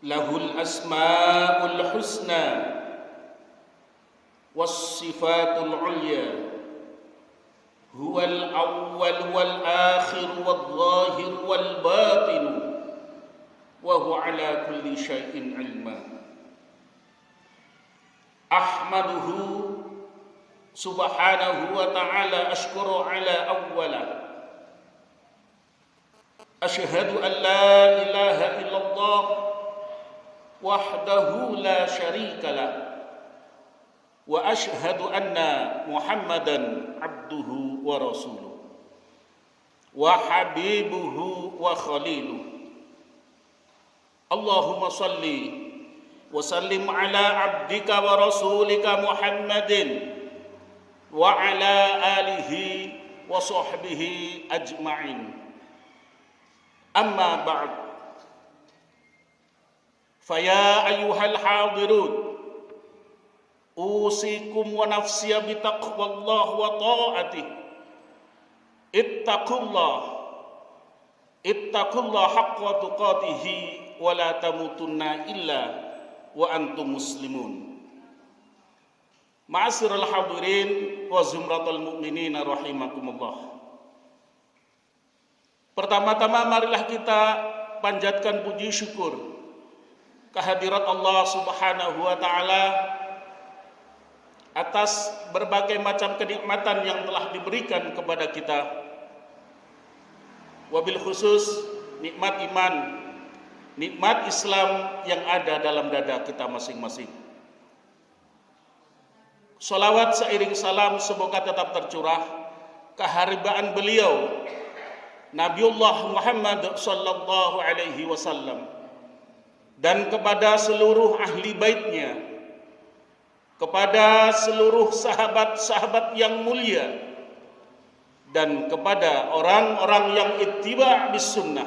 Lahul asmaul husna was sifatul ulya. Huwal awwal wal akhir wal zahir wal batin wa huwa ala kulli syai'in ilma. Ahmaduhu subhanahu wa ta'ala ashkuru ala awwala. Ashhadu an la ilaha illallah wahdahu la syarika lah. Wa ashhadu anna Muhammadan abduhu wa rasuluh wa habibuhu wa khaliluh. Allahumma salli wa sallim ala abdika wa rasulika Muhammadin wa ala alihi wa sahbihi ajma'in. Amma ba'd. Faya ayyuhal hadirun, usikum wa nafsiya bitaqwallah wa ta'atih. Ittaqullah haqqa tuqatihi wa la tamutunna illa wa antum muslimun. Ma'asyiral hadirin wa zumratul mu'minin rahimakumullah. Pertama-tama marilah kita panjatkan puji syukur kehadirat Allah Subhanahu wa taala atas berbagai macam kenikmatan yang telah diberikan kepada kita. Wabil khusus nikmat iman, nikmat Islam yang ada dalam dada kita masing-masing. Salawat seiring salam semoga tetap tercurah keharibaan beliau Nabiullah Muhammad sallallahu alaihi wasallam dan kepada seluruh ahli baitnya, kepada seluruh sahabat-sahabat yang mulia, dan kepada orang-orang yang ittiba' bis sunnah,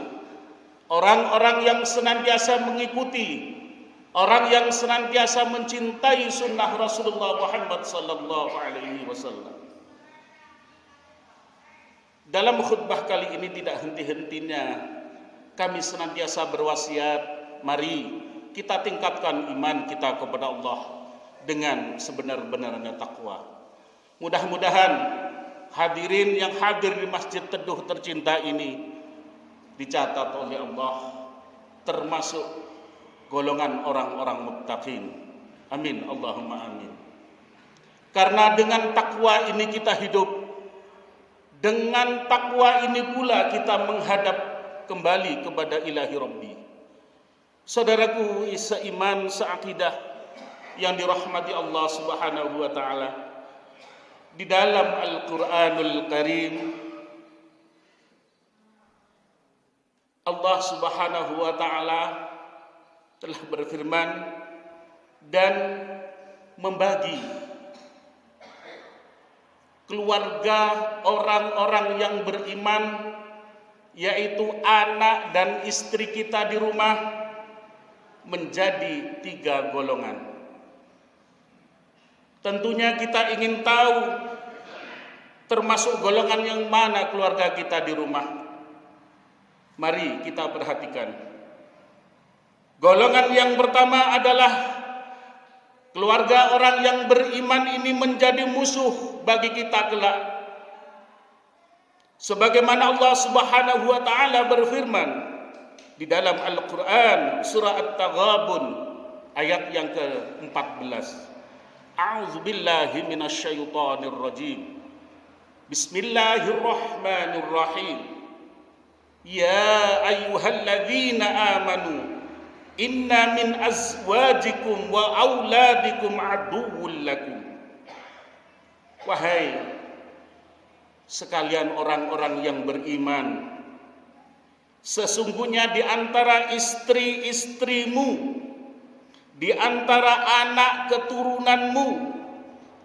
orang-orang yang senantiasa mengikuti, orang yang senantiasa mencintai sunnah Rasulullah Muhammad sallallahu alaihi wasallam. Dalam khutbah kali ini tidak henti-hentinya kami senantiasa berwasiat, mari kita tingkatkan iman kita kepada Allah dengan sebenar-benarnya takwa. Mudah-mudahan hadirin yang hadir di Masjid Teduh tercinta ini dicatat oleh Allah termasuk golongan orang-orang muttaqin. Amin, Allahumma amin. Karena dengan takwa ini kita hidup, dengan takwa ini pula kita menghadap kembali kepada Ilahi Rabbi. Saudaraku seiman, seakidah yang dirahmati Allah Subhanahu wa taala, di dalam Al-Qur'anul Karim Allah Subhanahu wa taala telah berfirman dan membagi keluarga orang-orang yang beriman, yaitu anak dan istri kita di rumah, menjadi 3 golongan. Tentunya kita ingin tahu termasuk golongan yang mana keluarga kita di rumah. Mari kita perhatikan. Golongan yang pertama adalah keluarga orang yang beriman ini menjadi musuh bagi kita kelak. Sebagaimana Allah Subhanahu wa taala berfirman di dalam Al-Qur'an surah At-Taghabun ayat yang ke-14. A'udzubillahi minasyaitonir rajim. Bismillahirrahmanirrahim. Ya ayyuhalladzina amanu inna min azwajikum wa auladikum aduwwul lakum. Wahai sekalian orang-orang yang beriman, sesungguhnya di antara istri-istrimu, di antara anak keturunanmu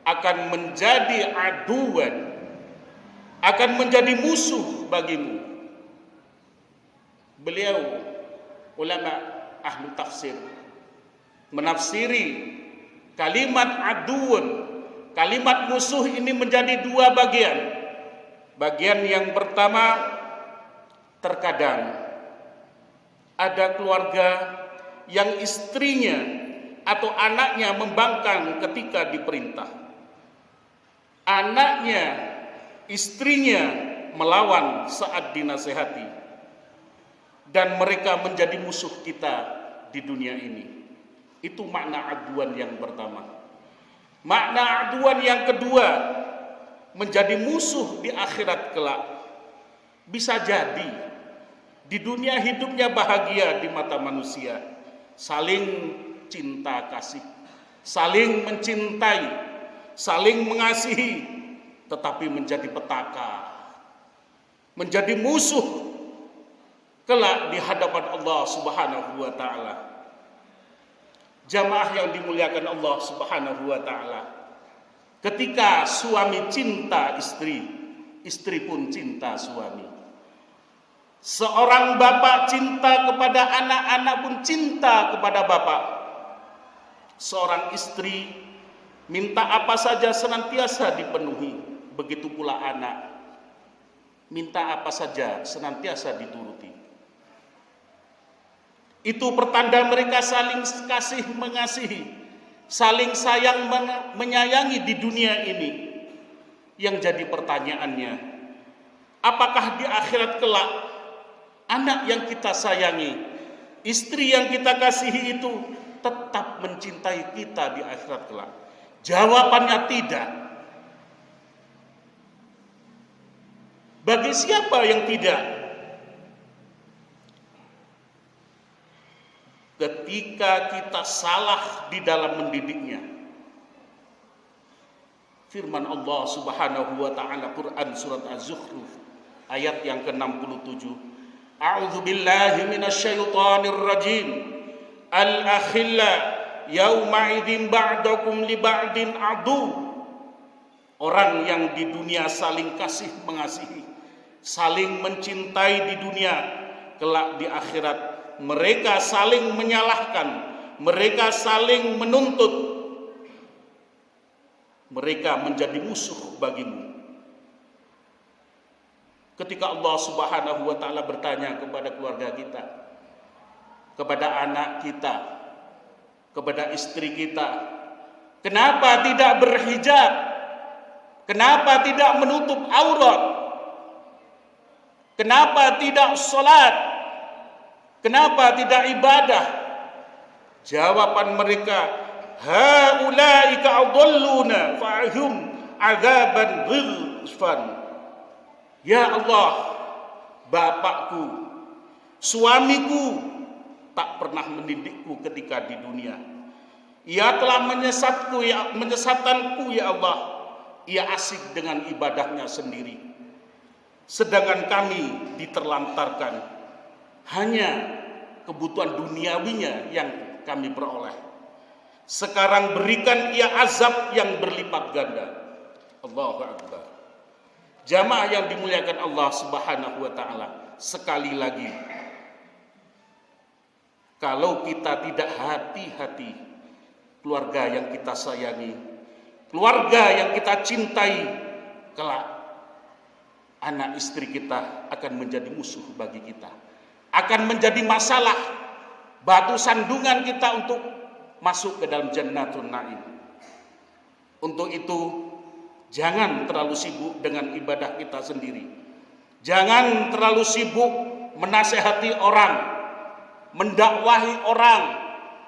akan menjadi aduan, akan menjadi musuh bagimu. Beliau ulama ahli tafsir menafsiri kalimat aduun, kalimat musuh ini menjadi 2 bagian. Bagian yang pertama, terkadang ada keluarga yang istrinya atau anaknya membangkang ketika diperintah. Anaknya, istrinya melawan saat dinasehati. Dan mereka menjadi musuh kita di dunia ini. Itu makna aduan yang pertama. Makna aduan yang kedua, menjadi musuh di akhirat kelak. Bisa jadi di dunia hidupnya bahagia di mata manusia, saling cinta kasih, saling mencintai, saling mengasihi, tetapi menjadi petaka, menjadi musuh kelak di hadapan Allah Subhanahu wa taala. Jamaah yang dimuliakan Allah Subhanahu wa taala, ketika suami cinta istri, istri pun cinta suami. Seorang bapak cinta kepada anak, anak pun cinta kepada bapak. Seorang istri minta apa saja senantiasa dipenuhi, begitu pula anak minta apa saja senantiasa dituruti. Itu pertanda mereka saling kasih mengasihi, saling sayang menyayangi di dunia ini. Yang jadi pertanyaannya, apakah di akhirat kelak anak yang kita sayangi, istri yang kita kasihi itu tetap mencintai kita di akhirat kelak? Jawabannya tidak. Bagi siapa yang tidak? Ketika kita salah di dalam mendidiknya. Firman Allah Subhanahu wa taala Quran surat Az-Zukhruf ayat yang ke-67. A'udzu billahi minasyaitonir rajim. Al-akhilla yauma idzin ba'dakum li ba'din adu. Orang yang di dunia saling kasih mengasihi, saling mencintai di dunia, kelak di akhirat mereka saling menyalahkan, mereka saling menuntut, mereka menjadi musuh bagimu. Ketika Allah Subhanahu wa taala bertanya kepada keluarga kita, kepada anak kita, kepada istri kita, kenapa tidak berhijab? Kenapa tidak menutup aurat? Kenapa tidak salat? Kenapa tidak ibadah? Jawaban mereka, haulaika adalluna fa'hum adzaban ghilfan. Ya Allah, bapakku, suamiku tak pernah mendidikku ketika di dunia. Ia telah menyesatkanku ya Allah. Ia asik dengan ibadahnya sendiri. Sedangkan kami diterlantarkan, hanya kebutuhan duniawinya yang kami peroleh. Sekarang berikan ia azab yang berlipat ganda. Allahu Akbar. Jamaah yang dimuliakan Allah Subhanahu wa taala, sekali lagi, kalau kita tidak hati-hati, keluarga yang kita sayangi, keluarga yang kita cintai, kelak anak istri kita akan menjadi musuh bagi kita, akan menjadi masalah, batu sandungan kita untuk masuk ke dalam Jannatun Na'im. Untuk itu, jangan terlalu sibuk dengan ibadah kita sendiri. Jangan terlalu sibuk menasehati orang, mendakwahi orang,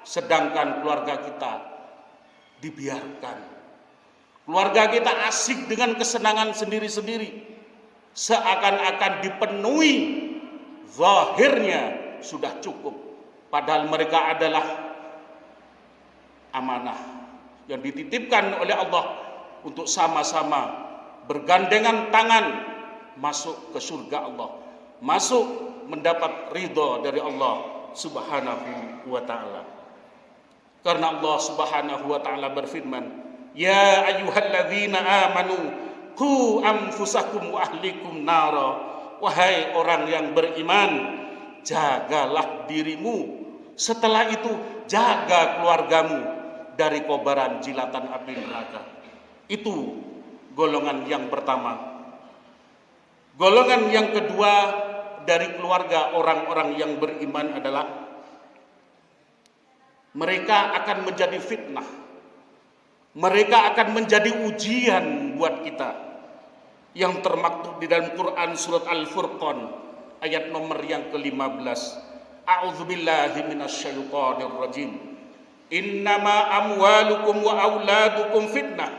sedangkan keluarga kita dibiarkan. Keluarga kita asik dengan kesenangan sendiri-sendiri, seakan-akan dipenuhi, zahirnya sudah cukup, padahal mereka adalah amanah yang dititipkan oleh Allah untuk sama-sama bergandengan tangan masuk ke surga Allah, masuk mendapat ridha dari Allah Subhanahu wa taala. Karena Allah Subhanahu wa taala berfirman, ya ayyuhalladzina amanu qu anfusakum wa ahlikum nara. Wahai orang yang beriman, jagalah dirimu, setelah itu jaga keluargamu dari kobaran jilatan api neraka. Itu golongan yang pertama. Golongan yang kedua dari keluarga orang-orang yang beriman adalah mereka akan menjadi fitnah. Mereka akan menjadi ujian buat kita. Yang termaktub di dalam Quran surat Al-Furqan ayat nomor yang ke-15. A'udzubillahi minasyaitonir rajim. Innama amwalukum wa auladukum fitnah.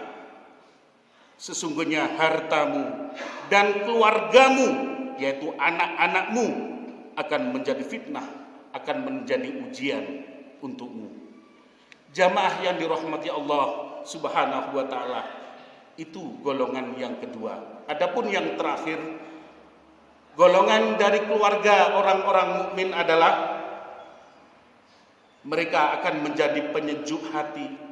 Sesungguhnya hartamu dan keluargamu, yaitu anak-anakmu, akan menjadi fitnah, akan menjadi ujian untukmu. Jamaah yang dirahmati Allah Subhanahu wa ta'ala, itu golongan yang kedua. Adapun yang terakhir, golongan dari keluarga orang-orang mukmin adalah mereka akan menjadi penyejuk hati.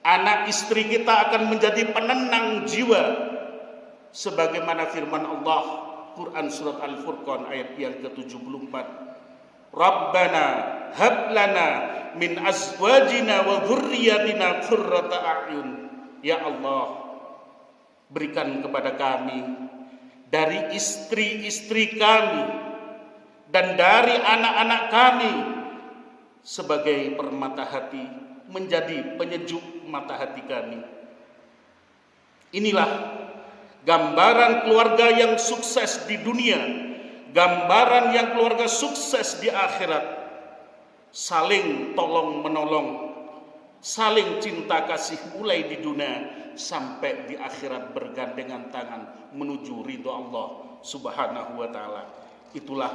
Anak istri kita akan menjadi penenang jiwa. Sebagaimana firman Allah, Quran surat Al-Furqan ayat yang ke-74. Rabbana hab lana min azwajina wa dzurriyyatina qurrata a'yun. Ya Allah, berikan kepada kami dari istri-istri kami dan dari anak-anak kami sebagai permata hati, menjadi penyejuk mata hati kami. Inilah gambaran keluarga yang sukses di dunia, gambaran yang keluarga sukses di akhirat. Saling tolong menolong, saling cinta kasih mulai di dunia sampai di akhirat bergandengan tangan menuju ridho Allah Subhanahu wa ta'ala. Itulah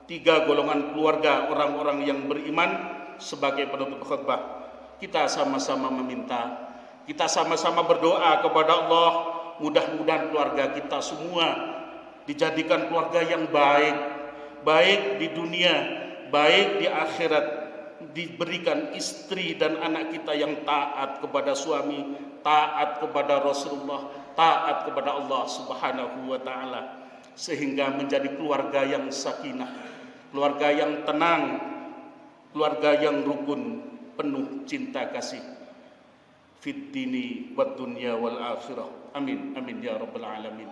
3 golongan keluarga orang-orang yang beriman. Sebagai penutup khutbah, kita sama-sama meminta, kita sama-sama berdoa kepada Allah, mudah-mudahan keluarga kita semua dijadikan keluarga yang baik, baik di dunia, baik di akhirat, diberikan istri dan anak kita yang taat kepada suami, taat kepada Rasulullah, taat kepada Allah Subhanahu wa ta'ala, sehingga menjadi keluarga yang sakinah, keluarga yang tenang, keluarga yang rukun, penuh cinta kasih fid dini wad dunya wal akhirah. Amin amin ya rabbal alamin.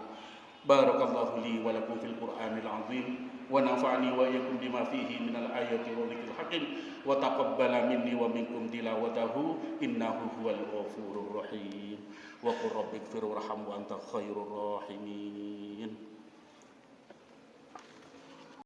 Barakallahu li wa lakum fil Qur'anil azim wa nafa'ani wa iyyakum bima fihi minal ayati wa dzikril hakim wa taqabbala minni wa minkum tilawatahu innahu huwal ghafurur rahim. Wa qur rabbighfir warham wa anta khairur rahimin.